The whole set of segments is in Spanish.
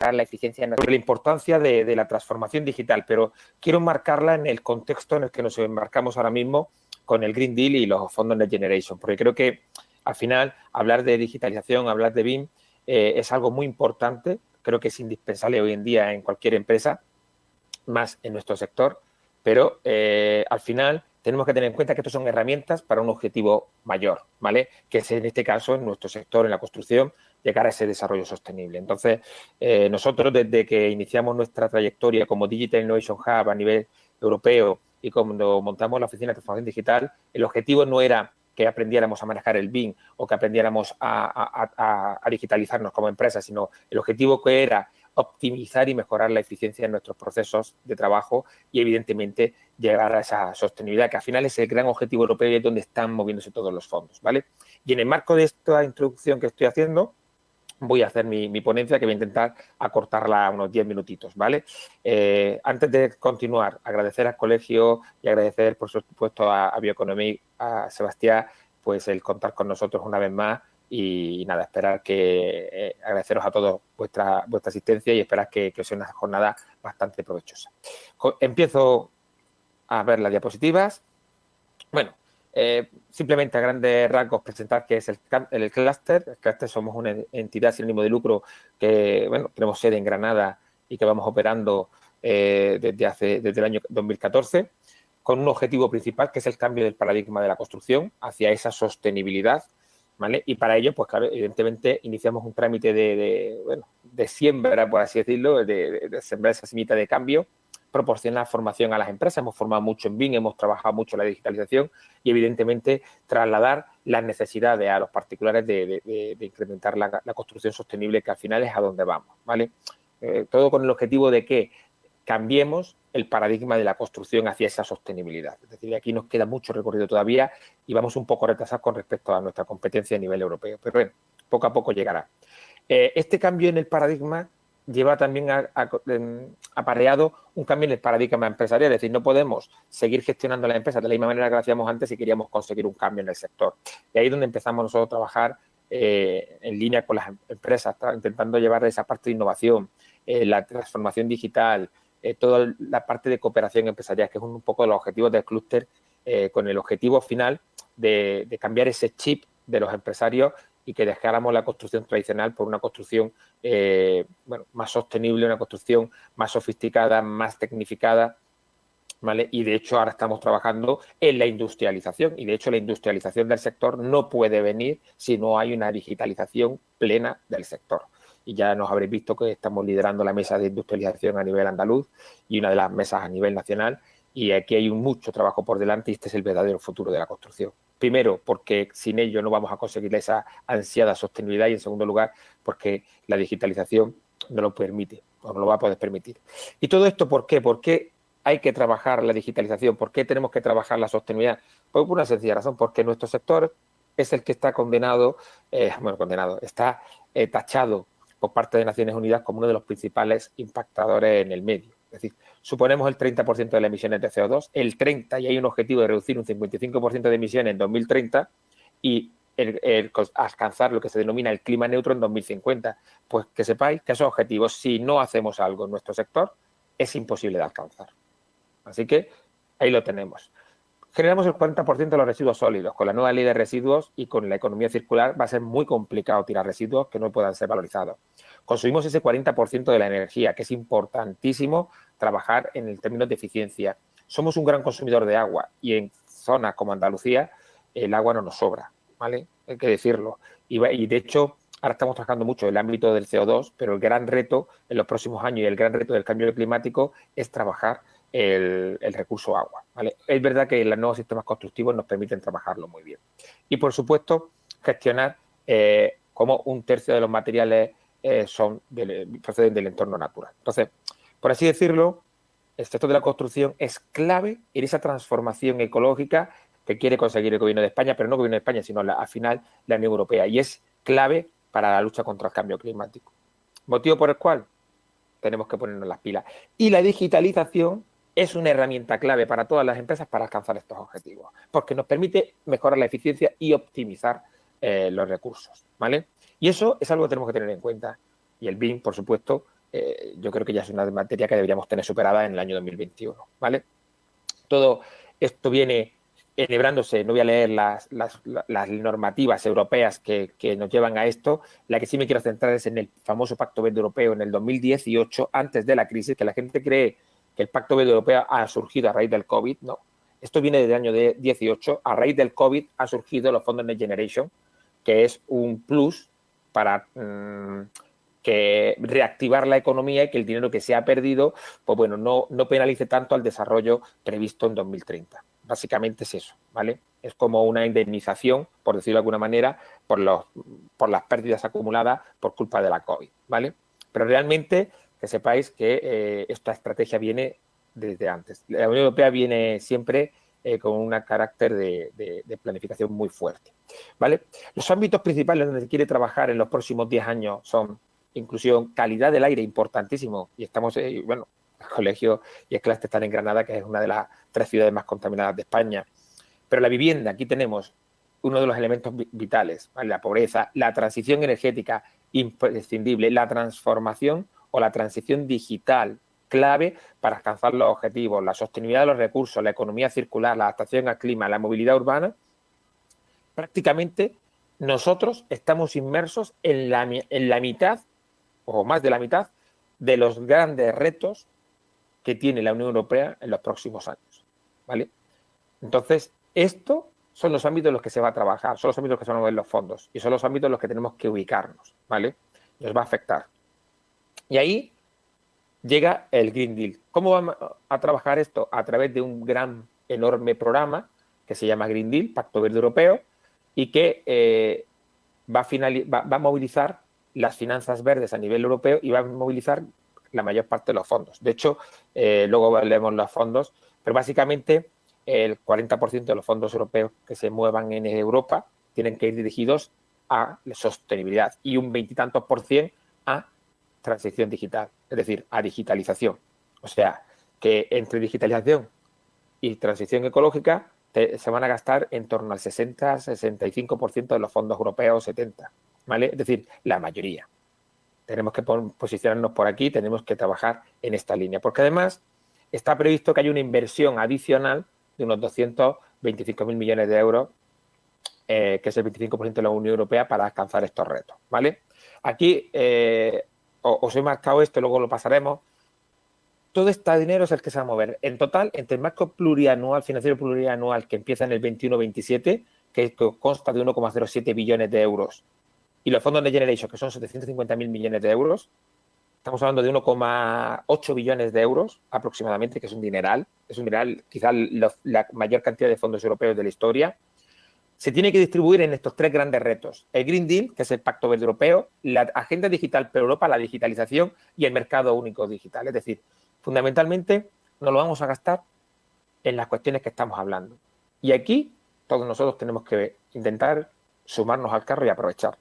la eficiencia sobre la importancia de la transformación digital, pero quiero marcarla en el contexto en el que nos embarcamos ahora mismo con el Green Deal y los fondos Next Generation, porque creo que al final hablar de digitalización, hablar de BIM es algo muy importante, creo que es indispensable hoy en día en cualquier empresa, más en nuestro sector, pero al final tenemos que tener en cuenta que estos son herramientas para un objetivo mayor, ¿vale? Que es en este caso, en nuestro sector, en la construcción, llegar a ese desarrollo sostenible. Entonces, nosotros desde que iniciamos nuestra trayectoria como Digital Innovation Hub a nivel europeo y cuando montamos la Oficina de Transformación Digital, el objetivo no era que aprendiéramos a manejar el BIM o que aprendiéramos a digitalizarnos como empresa, sino el objetivo que era optimizar y mejorar la eficiencia de nuestros procesos de trabajo y, evidentemente, llegar a esa sostenibilidad, que al final es el gran objetivo europeo y es donde están moviéndose todos los fondos, ¿vale? Y en el marco de esta introducción que estoy haciendo, voy a hacer mi ponencia, que voy a intentar acortarla a unos 10 minutitos, ¿vale? Antes de continuar, agradecer al colegio y agradecer, por supuesto, a Bioeconomía, a Sebastián, pues el contar con nosotros una vez más y nada, esperar que agradeceros a todos vuestra asistencia y esperar que sea una jornada bastante provechosa. Empiezo a ver las diapositivas. Bueno, simplemente a grandes rasgos presentar qué es el clúster. El clúster somos una entidad sin ánimo de lucro que, bueno, tenemos sede en Granada y que vamos operando desde el año 2014 con un objetivo principal que es el cambio del paradigma de la construcción hacia esa sostenibilidad, ¿vale? Y para ello, pues claro, evidentemente iniciamos un trámite de siembra, por así decirlo, de sembrar esa semilla de cambio, proporcionar formación a las empresas, hemos formado mucho en BIM, hemos trabajado mucho en la digitalización y, evidentemente, trasladar las necesidades a los particulares de incrementar la construcción sostenible, que al final es a donde vamos, ¿vale? Todo con el objetivo de que cambiemos el paradigma de la construcción hacia esa sostenibilidad. Es decir, aquí nos queda mucho recorrido todavía y vamos un poco retrasados con respecto a nuestra competencia a nivel europeo. Pero bueno, poco a poco llegará. Este cambio en el paradigma lleva también apareado un cambio en el paradigma empresarial. Es decir, no podemos seguir gestionando la empresa de la misma manera que lo hacíamos antes si queríamos conseguir un cambio en el sector. Y ahí es donde empezamos nosotros a trabajar en línea con las empresas, intentando llevar esa parte de innovación, la transformación digital, toda la parte de cooperación empresarial, que es un poco de los objetivos del clúster, con el objetivo final de cambiar ese chip de los empresarios y que dejáramos la construcción tradicional por una construcción más sostenible, una construcción más sofisticada, más tecnificada, ¿vale? Y de hecho ahora estamos trabajando en la industrialización y de hecho la industrialización del sector no puede venir si no hay una digitalización plena del sector. Y ya nos habréis visto que estamos liderando la mesa de industrialización a nivel andaluz y una de las mesas a nivel nacional, y aquí hay mucho trabajo por delante y este es el verdadero futuro de la construcción. Primero, porque sin ello no vamos a conseguir esa ansiada sostenibilidad y, en segundo lugar, porque la digitalización no lo permite o no lo va a poder permitir. ¿Y todo esto por qué? ¿Por qué hay que trabajar la digitalización? ¿Por qué tenemos que trabajar la sostenibilidad? Pues por una sencilla razón, porque nuestro sector es el que está está tachado por parte de Naciones Unidas como uno de los principales impactadores en el medio. Es decir, suponemos el 30% de las emisiones de CO2, el 30% y hay un objetivo de reducir un 55% de emisiones en 2030 y alcanzar lo que se denomina el clima neutro en 2050. Pues que sepáis que esos objetivos, si no hacemos algo en nuestro sector, es imposible de alcanzar. Así que ahí lo tenemos. Generamos el 40% de los residuos sólidos. Con la nueva ley de residuos y con la economía circular va a ser muy complicado tirar residuos que no puedan ser valorizados. Consumimos ese 40% de la energía, que es importantísimo trabajar en el término de eficiencia. Somos un gran consumidor de agua y en zonas como Andalucía el agua no nos sobra, ¿vale? Hay que decirlo. Y de hecho, ahora estamos trabajando mucho en el ámbito del CO2, pero el gran reto en los próximos años y el gran reto del cambio climático es trabajar el recurso agua, ¿vale? Es verdad que los nuevos sistemas constructivos nos permiten trabajarlo muy bien. Y, por supuesto, gestionar como un tercio de los materiales proceden del entorno natural. Entonces, por así decirlo, el sector de la construcción es clave en esa transformación ecológica que quiere conseguir el Gobierno de España, pero no el Gobierno de España, sino al final la Unión Europea. Y es clave para la lucha contra el cambio climático. Motivo por el cual tenemos que ponernos las pilas. Y la digitalización es una herramienta clave para todas las empresas para alcanzar estos objetivos, porque nos permite mejorar la eficiencia y optimizar los recursos, ¿vale? Y eso es algo que tenemos que tener en cuenta. Y el BIM, por supuesto, yo creo que ya es una materia que deberíamos tener superada en el año 2021, ¿vale? Todo esto viene enhebrándose, no voy a leer las normativas europeas que nos llevan a esto. La que sí me quiero centrar es en el famoso Pacto Verde Europeo en el 2018, antes de la crisis, que la gente cree que el Pacto Verde Europeo ha surgido a raíz del COVID. No, esto viene del año 18. A raíz del COVID ha surgido los fondos Next Generation, que es un plus para que reactivar la economía y que el dinero que se ha perdido, pues bueno, no penalice tanto al desarrollo previsto en 2030. Básicamente es eso, ¿vale? Es como una indemnización, por decirlo de alguna manera, por las pérdidas acumuladas por culpa de la COVID, ¿vale? Pero realmente que sepáis que esta estrategia viene desde antes. La Unión Europea viene siempre con un carácter de planificación muy fuerte, ¿vale? Los ámbitos principales donde se quiere trabajar en los próximos 10 años son inclusión, calidad del aire, importantísimo. Y estamos, bueno, el colegio y el clúster están en Granada, que es una de las 3 ciudades más contaminadas de España. Pero la vivienda, aquí tenemos uno de los elementos vitales, ¿vale? La pobreza, la transición energética imprescindible, la transformación o la transición digital clave para alcanzar los objetivos, la sostenibilidad de los recursos, la economía circular, la adaptación al clima, la movilidad urbana. Prácticamente nosotros estamos inmersos en la mitad o más de la mitad de los grandes retos que tiene la Unión Europea en los próximos años, ¿vale? Entonces, estos son los ámbitos en los que se va a trabajar, son los ámbitos en los que se van a mover los fondos y son los ámbitos en los que tenemos que ubicarnos, ¿vale? Nos va a afectar. Y ahí llega el Green Deal. ¿Cómo vamos a trabajar esto? A través de un gran, enorme programa que se llama Green Deal, Pacto Verde Europeo, y que va a movilizar las finanzas verdes a nivel europeo y va a movilizar la mayor parte de los fondos. De hecho, luego veremos los fondos, pero básicamente el 40% de los fondos europeos que se muevan en Europa tienen que ir dirigidos a la sostenibilidad y un 20 y tantos % a transición digital, es decir, a digitalización. O sea, que entre digitalización y transición ecológica se van a gastar en torno al 60-65% de los fondos europeos, 70%, ¿vale? Es decir, la mayoría. Tenemos que posicionarnos por aquí, tenemos que trabajar en esta línea, porque además está previsto que haya una inversión adicional de unos 225.000 millones de euros, que es el 25% de la Unión Europea, para alcanzar estos retos, ¿vale? Aquí os he marcado esto, luego lo pasaremos. Todo este dinero es el que se va a mover. En total, entre el marco plurianual, financiero plurianual, que empieza en el 21-27, que consta de 1,07 billones de euros, y los fondos de Generation, que son 750.000 millones de euros, estamos hablando de 1,8 billones de euros aproximadamente, que es un dineral. Es un dineral, quizás la mayor cantidad de fondos europeos de la historia. Se tiene que distribuir en estos 3 grandes retos. El Green Deal, que es el Pacto Verde Europeo, la Agenda Digital para Europa, la digitalización y el mercado único digital. Es decir, fundamentalmente nos lo vamos a gastar en las cuestiones que estamos hablando. Y aquí todos nosotros tenemos que intentar sumarnos al carro y aprovechar.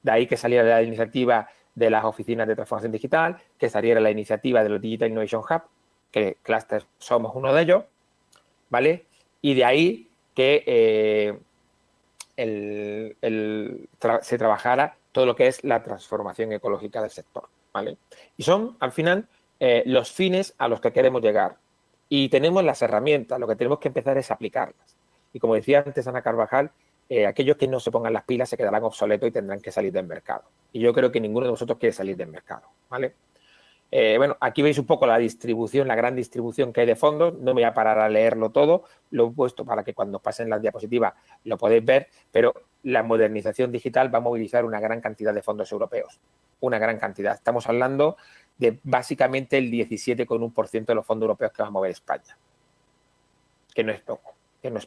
De ahí que saliera la iniciativa de las oficinas de transformación digital, que saliera la iniciativa de los Digital Innovation Hub, que Cluster somos uno de ellos, ¿vale? Y de ahí que se trabajara todo lo que es la transformación ecológica del sector, ¿vale? Y son, al final, los fines a los que queremos llegar. Y tenemos las herramientas, lo que tenemos que empezar es aplicarlas. Y como decía antes Ana Carvajal, aquellos que no se pongan las pilas se quedarán obsoletos y tendrán que salir del mercado. Y yo creo que ninguno de nosotros quiere salir del mercado, ¿vale? Bueno, aquí veis un poco la distribución, la gran distribución que hay de fondos. No me voy a parar a leerlo todo, lo he puesto para que cuando pasen las diapositivas lo podéis ver, pero la modernización digital va a movilizar una gran cantidad de fondos europeos, una gran cantidad. Estamos hablando de básicamente el 17,1% de los fondos europeos que va a mover España, que no es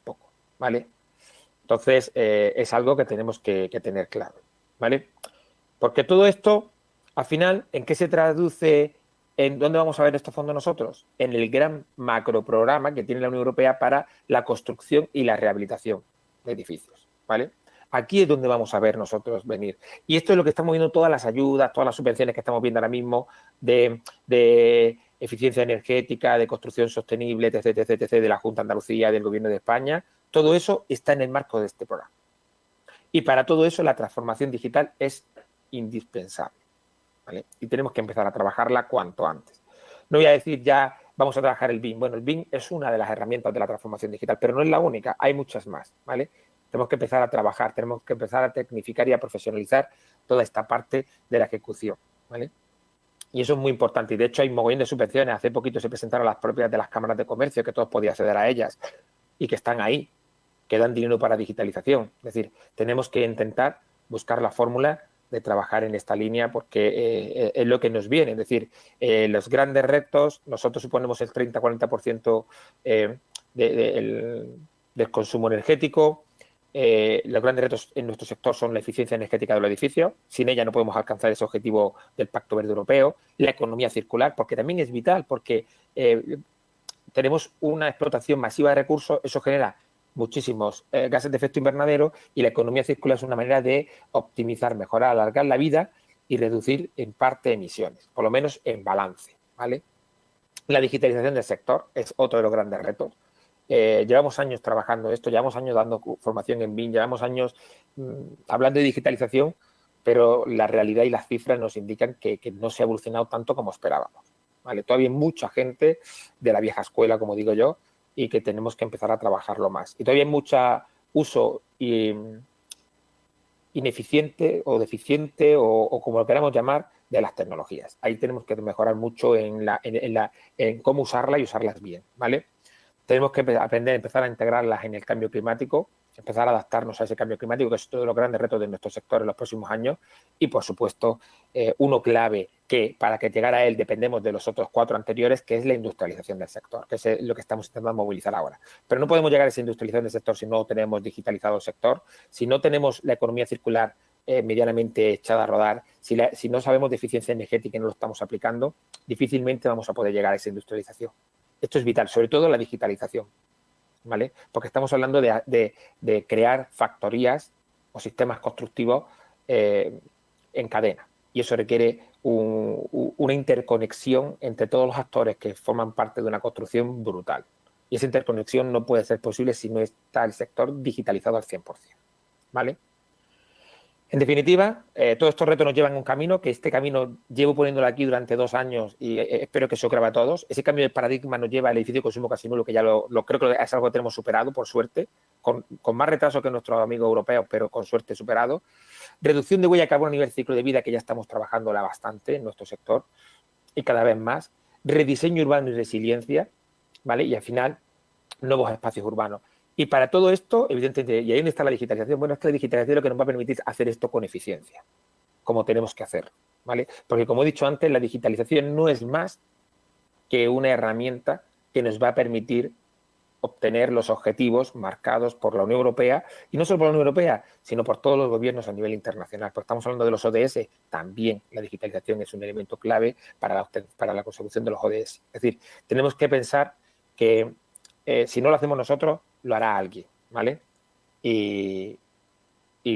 poco, ¿vale? Entonces, es algo que tenemos que tener claro, ¿vale? Porque todo esto, al final, ¿en qué se traduce? ¿En dónde vamos a ver estos fondos nosotros? En el gran macroprograma que tiene la Unión Europea para la construcción y la rehabilitación de edificios, ¿vale? Aquí es donde vamos a ver nosotros venir. Y esto es lo que estamos viendo, todas las ayudas, todas las subvenciones que estamos viendo ahora mismo de eficiencia energética, de construcción sostenible, etc., etc., de la Junta de Andalucía, del Gobierno de España. Todo eso está en el marco de este programa. Y para todo eso la transformación digital es indispensable, ¿vale? Y tenemos que empezar a trabajarla cuanto antes. No voy a decir ya vamos a trabajar el BIM. Bueno, el BIM es una de las herramientas de la transformación digital, pero no es la única, hay muchas más, ¿vale? Tenemos que empezar a trabajar, tenemos que empezar a tecnificar y a profesionalizar toda esta parte de la ejecución, ¿vale? Y eso es muy importante. Y de hecho hay mogollón de subvenciones. Hace poquito se presentaron las propias de las cámaras de comercio, que todos podían acceder a ellas y que están ahí, que dan dinero para digitalización. Es decir, tenemos que intentar buscar la fórmula de trabajar en esta línea porque es lo que nos viene. Es decir, los grandes retos, nosotros suponemos el 30-40% del consumo energético. Los grandes retos en nuestro sector son la eficiencia energética de los edificios. Sin ella no podemos alcanzar ese objetivo del Pacto Verde Europeo. La economía circular, porque también es vital, porque tenemos una explotación masiva de recursos, eso genera muchísimos gases de efecto invernadero y la economía circular es una manera de optimizar, mejorar, alargar la vida y reducir en parte emisiones, por lo menos en balance, ¿vale? La digitalización del sector es otro de los grandes retos. Llevamos años trabajando esto, llevamos años dando formación en BIM, llevamos años hablando de digitalización, pero la realidad y las cifras nos indican que no se ha evolucionado tanto como esperábamos. ¿Vale? Todavía hay mucha gente de la vieja escuela, como digo yo, y que tenemos que empezar a trabajarlo más. Y todavía hay mucho uso ineficiente o deficiente o como lo queramos llamar, de las tecnologías. Ahí tenemos que mejorar mucho en cómo usarlas y usarlas bien, ¿vale? Tenemos que aprender a empezar a integrarlas en el cambio climático, empezar a adaptarnos a ese cambio climático, que es uno de los grandes retos de nuestro sector en los próximos años. Y, por supuesto, uno clave que para que llegara a él dependemos de los otros 4 anteriores, que es la industrialización del sector, que es lo que estamos intentando movilizar ahora. Pero no podemos llegar a esa industrialización del sector si no tenemos digitalizado el sector, si no tenemos la economía circular medianamente echada a rodar, si no sabemos de eficiencia energética y no lo estamos aplicando, difícilmente vamos a poder llegar a esa industrialización. Esto es vital, sobre todo la digitalización, ¿vale? Porque estamos hablando de crear factorías o sistemas constructivos en cadena. Y eso requiere una interconexión entre todos los actores que forman parte de una construcción brutal. Y esa interconexión no puede ser posible si no está el sector digitalizado al 100%, ¿vale? En definitiva, todos estos retos nos llevan a un camino, que este camino llevo poniéndolo aquí durante 2 años y espero que se ocurra a todos. Ese cambio de paradigma nos lleva al edificio de consumo casi nulo, que ya creo que es algo que tenemos superado, por suerte, con más retraso que nuestros amigos europeos, pero con suerte superado. Reducción de huella de carbono a nivel ciclo de vida, que ya estamos trabajándola bastante en nuestro sector y cada vez más. Rediseño urbano y resiliencia, ¿vale? Y al final, nuevos espacios urbanos. Y para todo esto, evidentemente, y ahí donde está la digitalización, bueno, es que la digitalización es lo que nos va a permitir hacer esto con eficiencia, como tenemos que hacer, ¿vale? Porque, como he dicho antes, la digitalización no es más que una herramienta que nos va a permitir obtener los objetivos marcados por la Unión Europea, y no solo por la Unión Europea, sino por todos los gobiernos a nivel internacional. Porque estamos hablando de los ODS, también la digitalización es un elemento clave para la consecución de los ODS. Es decir, tenemos que pensar que si no lo hacemos nosotros, lo hará alguien, ¿vale? Y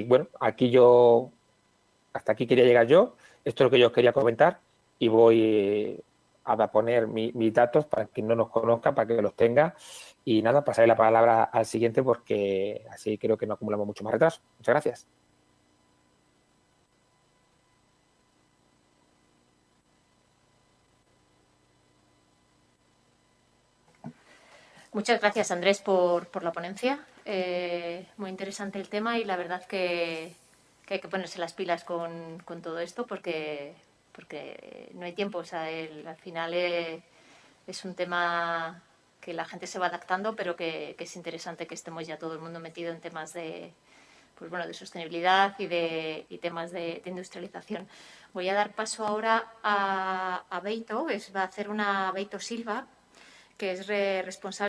bueno, hasta aquí quería llegar yo. Esto es lo que yo os quería comentar y voy a poner mis datos para quien no nos conozca, para que los tenga. Y nada, pasaré la palabra al siguiente porque así creo que no acumulamos mucho más retraso. Muchas gracias. Muchas gracias, Andrés, por la ponencia. Muy interesante el tema y la verdad que hay que ponerse las pilas con todo esto porque no hay tiempo. O sea, al final es un tema que la gente se va adaptando, pero que es interesante que estemos ya todo el mundo metido en temas de sostenibilidad y temas de industrialización. Voy a dar paso ahora a Beito, va a hacer una Beito Silva, que es responsable